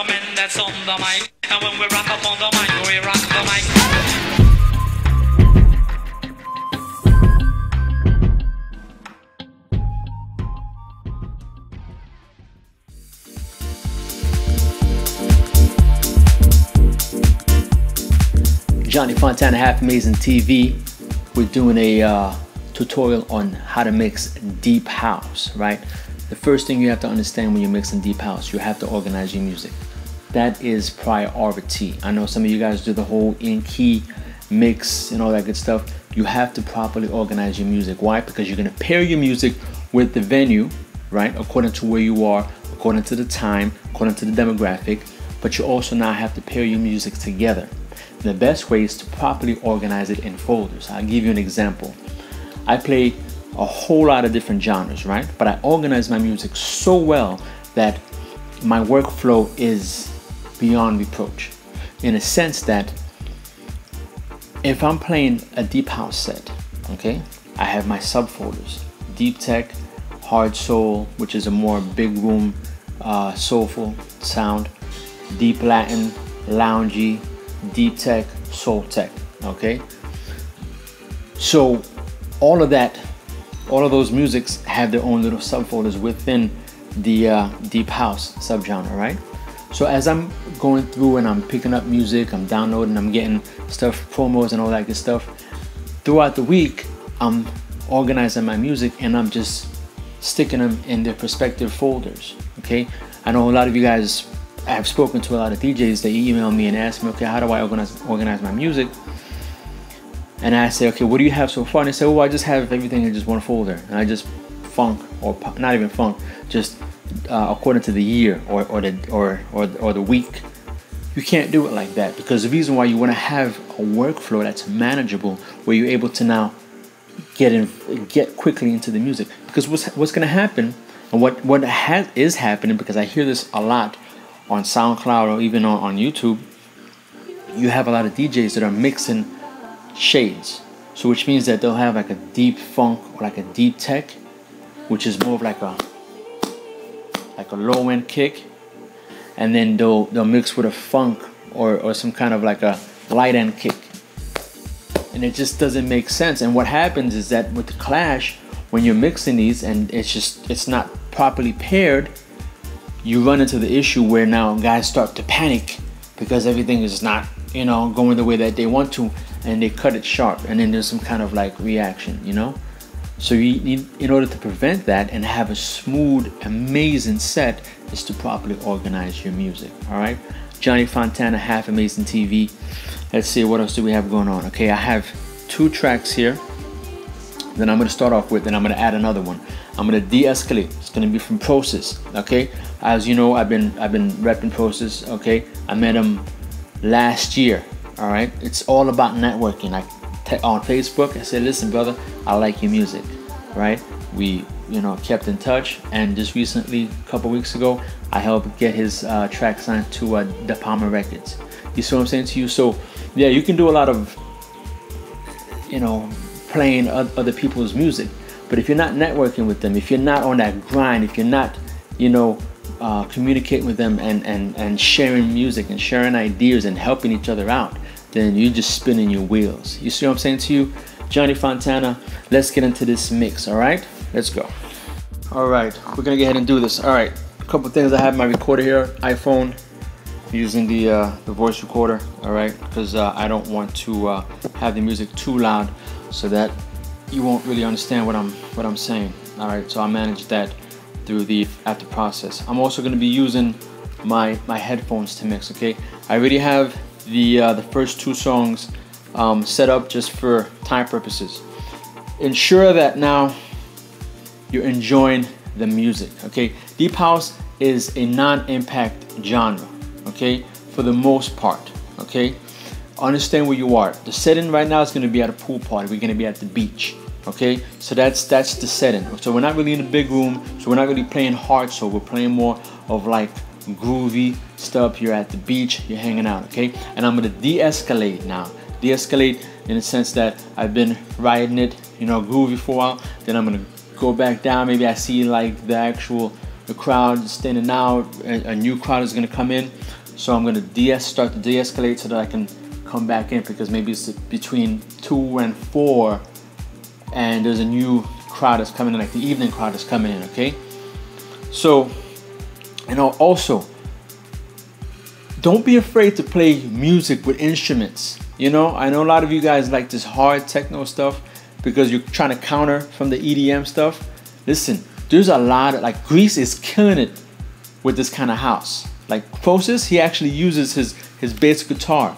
gentlemen that's on the mic. And when we rock up on the mic, we rock the mic. Johnny Fontana, Half Amazing TV. We're doing a tutorial on how to mix deep house, right? The first thing you have to understand when you're mixing deep house, you have to organize your music. That is priority. I know some of you guys do the whole in-key mix and all that good stuff. You have to properly organize your music. Why? Because you're gonna pair your music with the venue, right? According to where you are, according to the time, according to the demographic, but you also now have to pair your music together. And the best way is to properly organize it in folders. I'll give you an example. I play a whole lot of different genres, right? But I organize my music so well that my workflow is beyond reproach. In a sense that if I'm playing a deep house set, okay, I have my subfolders: deep tech, hard soul, which is a more big room, soulful sound, deep Latin, loungy, deep tech, soul tech, okay? So all of those musics have their own little subfolders within the deep house subgenre, right? So as I'm going through and I'm picking up music, I'm downloading, I'm getting stuff, promos and all that good stuff, throughout the week, I'm organizing my music and I'm just sticking them in their respective folders, okay? I know a lot of you guys, I've spoken to a lot of DJs, they email me and ask me, okay, how do I organize my music? And I say, okay, what do you have so far? And they say, oh, I just have everything in just one folder. And I just funk, or not even funk, just according to the year or the week. You can't do it like that, because the reason why you want to have a workflow that's manageable, where you're able to now get quickly into the music. Because what's going to happen, and what is happening, because I hear this a lot on SoundCloud or even on YouTube, you have a lot of DJs that are mixing shades. So which means that they'll have like a deep funk or like a deep tech, which is more of like a low end kick, and then they'll mix with a funk or some kind of like a light end kick, and it just doesn't make sense. And what happens is that with the clash, when you're mixing these and it's not properly paired, you run into the issue where now guys start to panic because everything is not, going the way that they want to, and they cut it sharp, and then there's some kind of like reaction, So you need, in order to prevent that and have a smooth, amazing set, is to properly organize your music. All right, Johnny Fontana, Half Amazing TV. Let's see, what else do we have going on? Okay, I have 2 tracks here. Then I'm going to start off with, then I'm going to add another one. I'm going to de-escalate. It's going to be from Prosis. Okay, as you know, I've been repping Prosis. Okay, I met him last year. All right, it's all about networking. Like on Facebook, I said, listen, brother, I like your music. Right, we kept in touch, and just recently, a couple weeks ago, I helped get his track signed to De Palma Records. You see what I'm saying to you? So yeah, you can do a lot of playing other people's music, but if you're not networking with them, if you're not on that grind, if you're not communicating with them and sharing music and sharing ideas and helping each other out, then you're just spinning your wheels. You see what I'm saying to you? Johnny Fontana, let's get into this mix. All right, let's go. All right, we're gonna go ahead and do this. All right, a couple things. I have my recorder here, iPhone, using the voice recorder. All right, because I don't want to have the music too loud, so that you won't really understand what I'm saying. All right, so I manage that through the after process. I'm also going to be using my headphones to mix. Okay, I already have the first 2 songs set up just for time purposes. Ensure that now you're enjoying the music. Okay, deep house is a non-impact genre. Okay, for the most part. Okay, understand where you are. The setting right now is going to be at a pool party. We're going to be at the beach. Okay, so that's the setting. So we're not really in a big room, so we're not really playing hard, so we're playing more of like groovy stuff. You're at the beach, you're hanging out. Okay, and I'm going to de-escalate now. De-escalate in the sense that I've been riding it, groovy for a while, then I'm going to go back down. Maybe I see like the actual the crowd is thinning out, a new crowd is gonna come in. So I'm gonna start to de-escalate so that I can come back in, because maybe it's between 2 and 4 and there's a new crowd that's coming in, like the evening crowd is coming in, okay? So, and also, don't be afraid to play music with instruments. You know, I know a lot of you guys like this hard techno stuff because you're trying to counter from the EDM stuff. Listen, there's a lot of, like, Greece is killing it with this kind of house. Like Prosis, he actually uses his bass guitar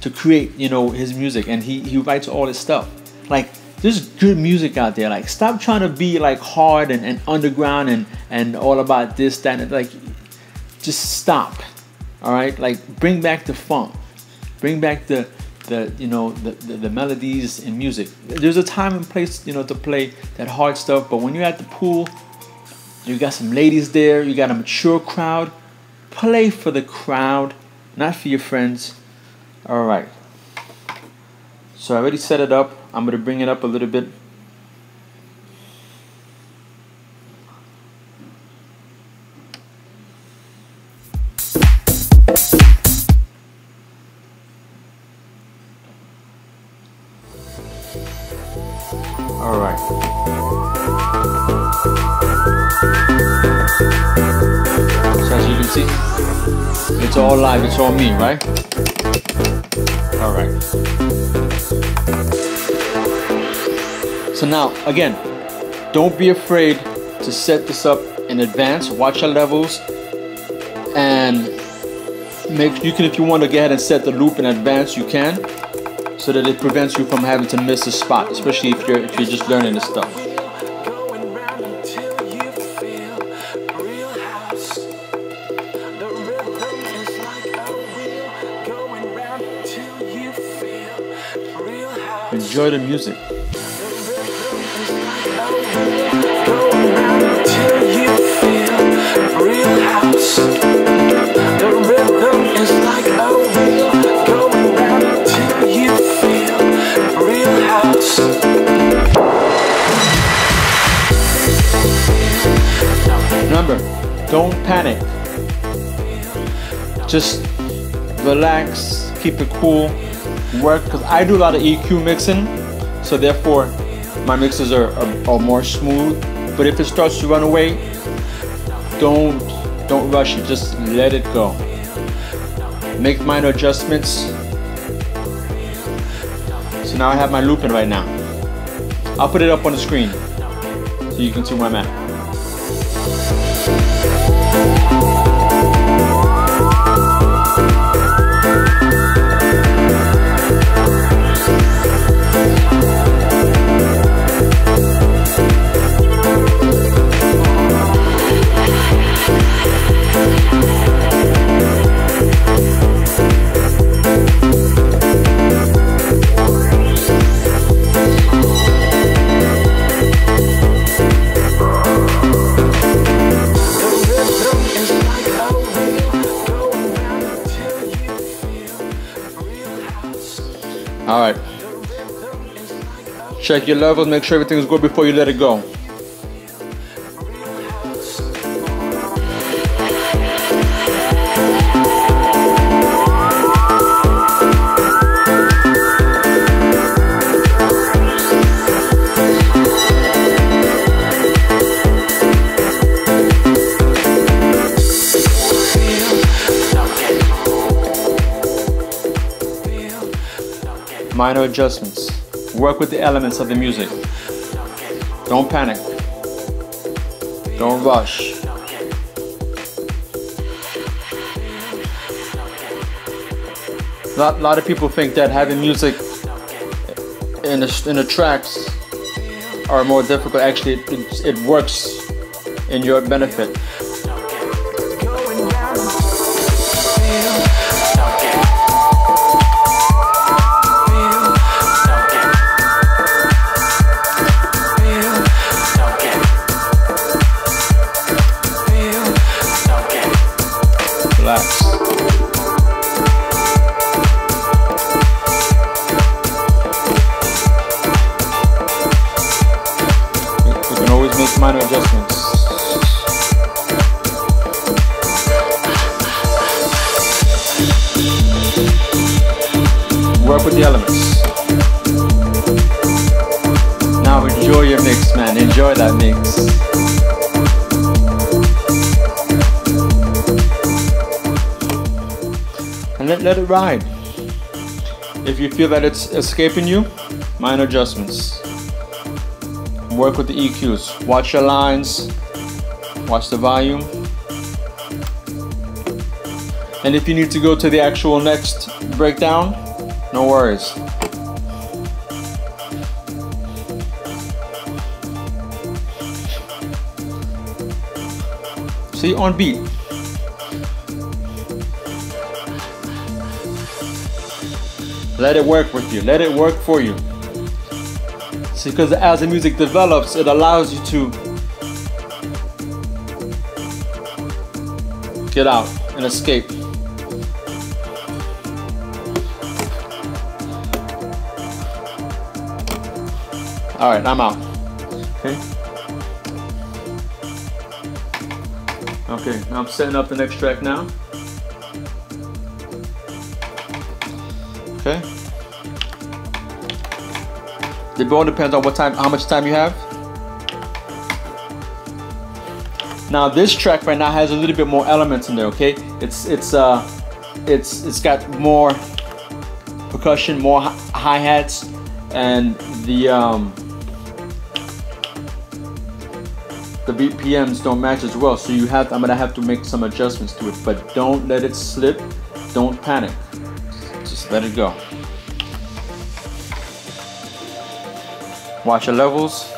to create, you know, his music, and he writes all his stuff. Like, there's good music out there. Like, stop trying to be like hard and underground and all about this, that, and like, just stop. All right, like, bring back the funk, bring back the you know, the melodies in music. There's a time and place, you know, to play that hard stuff, but when you're at the pool, you got some ladies there, you got a mature crowd, play for the crowd, not for your friends. All right, so I already set it up. I'm gonna bring it up a little bit. All right. So as you can see, it's all live, it's all me, right? All right. So now, again, don't be afraid to set this up in advance. Watch your levels, and if you want to go ahead and set the loop in advance, you can, so that it prevents you from having to miss a spot, especially if you're just learning this stuff. Enjoy the music. Remember, don't panic. Just relax, keep it cool, work, because I do a lot of EQ mixing, so therefore my mixes are more smooth. But if it starts to run away, don't rush it, just let it go. Make minor adjustments. So now I have my looping right now. I'll put it up on the screen so you can see where I'm at. All right, check your levels, make sure everything is good before you let it go. Minor adjustments. Work with the elements of the music. Don't panic. Don't rush. A lot of people think that having music in the tracks are more difficult. Actually, it works in your benefit. Relax. You can always make minor adjustments. Work with the elements. Now enjoy your mix, man. Enjoy that mix. And let it ride. If you feel that it's escaping you, minor adjustments. Work with the EQs. Watch your lines. Watch the volume. And if you need to go to the actual next breakdown, no worries. See, on beat. Let it work with you. Let it work for you. See, because as the music develops, it allows you to get out and escape. All right, I'm out. Okay. Okay, now I'm setting up the next track now. Okay. It all depends on what time, how much time you have. Now this track right now has a little bit more elements in there. Okay, it's got more percussion, more hi-hats, and the BPMs don't match as well. So I'm gonna have to make some adjustments to it. But don't let it slip. Don't panic. Just let it go. Watch your levels.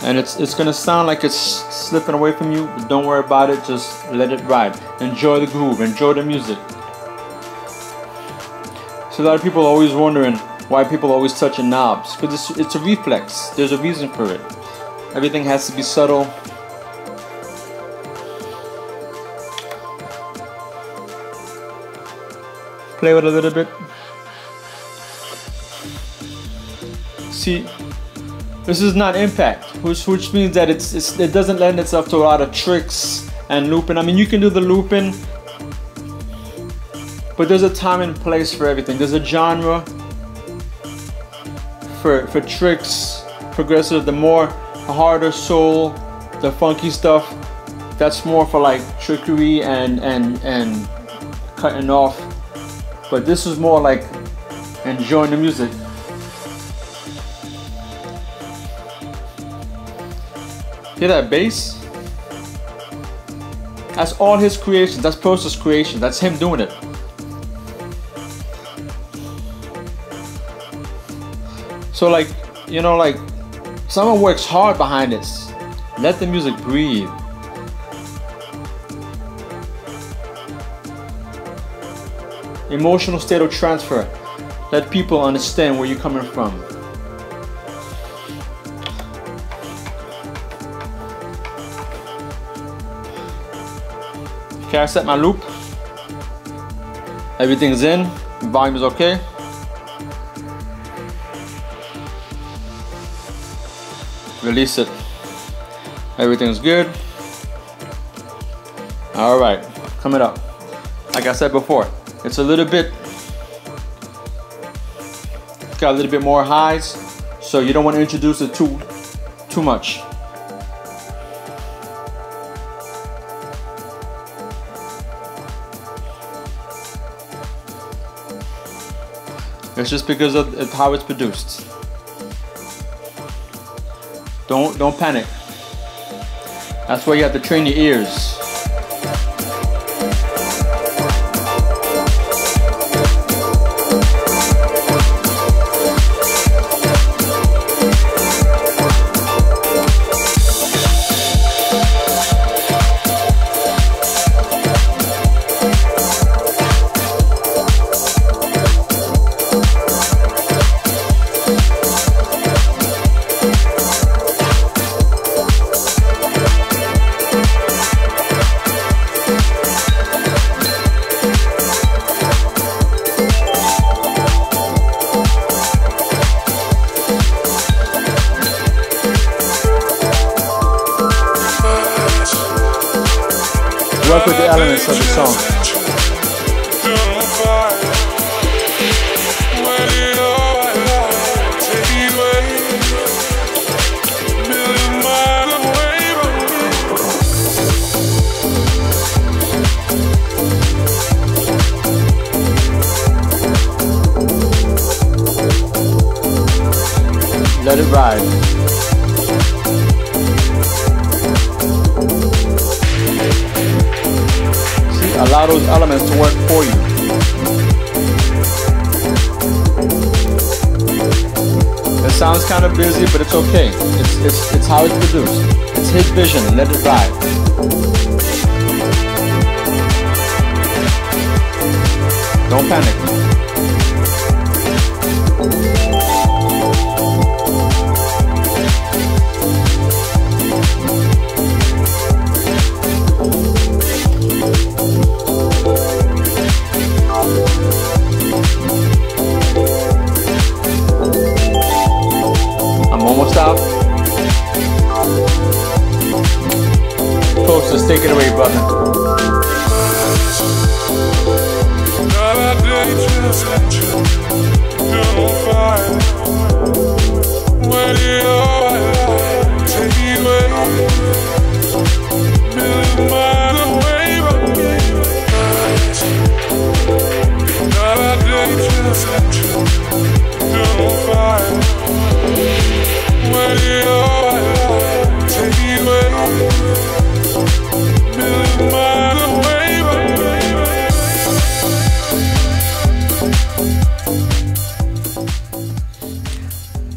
And it's gonna sound like it's slipping away from you, but don't worry about it. Just let it ride. Enjoy the groove. Enjoy the music. So a lot of people are always wondering why people are always touching knobs, because it's a reflex. There's a reason for it. Everything has to be subtle. Play with it a little bit. See, this is not impact, which means that it doesn't lend itself to a lot of tricks and looping. I mean, you can do the looping, but there's a time and place for everything. There's a genre for tricks, progressive. The more harder soul, the funky stuff, that's more for like trickery and cutting off. But this is more like enjoying the music. Hear that bass? That's all his creation. That's Prosis' creation. That's him doing it. So like, you know, like someone works hard behind this. Let the music breathe. Emotional state of transfer. Let people understand where you're coming from. Okay, I set my loop. Everything's in. Volume is okay. Release it. Everything's good. All right, coming up. Like I said before, it's a little bit, got a little bit more highs, so you don't want to introduce it too much. It's just because of how it's produced. Don't panic. That's why you have to train your ears. work with the elements of the song. Let it ride. See, allow those elements to work for you. It sounds kind of busy, but it's okay. It's how it's produced. It's his vision. Let it ride. Don't panic. Almost out. Prosis, take it away, brother.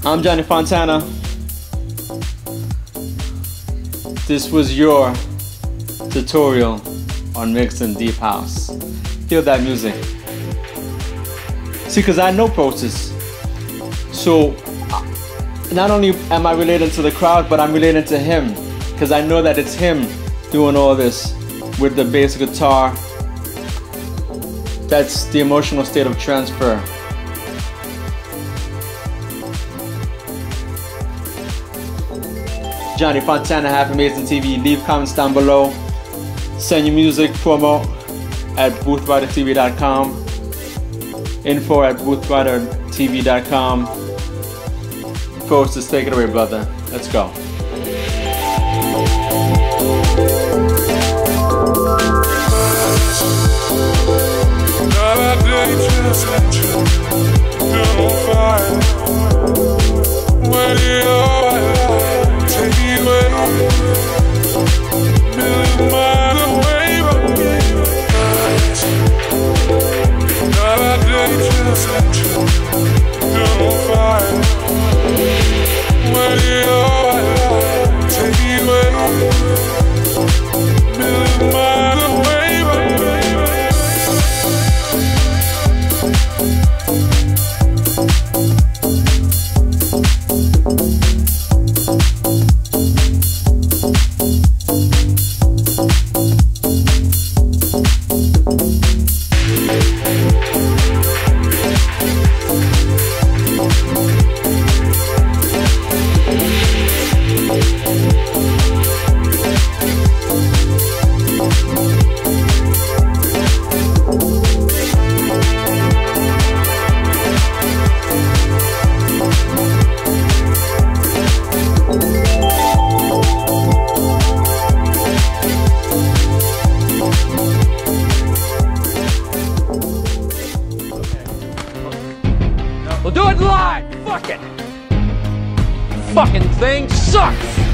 I'm Johnny Fontana. This was your tutorial on mixing deep house. Feel that music. See, because I know Prosis. So not only am I related to the crowd, but I'm related to him. Because I know that it's him doing all this with the bass guitar. That's the emotional state of transfer. Johnny Fontana, Half Amazing TV. Leave comments down below. Send your music promo at boothridertv.com. Info at boothridertv.com. Prosis, take it away, brother. Let's go. We'll do it live! Fuck it! Fucking thing sucks!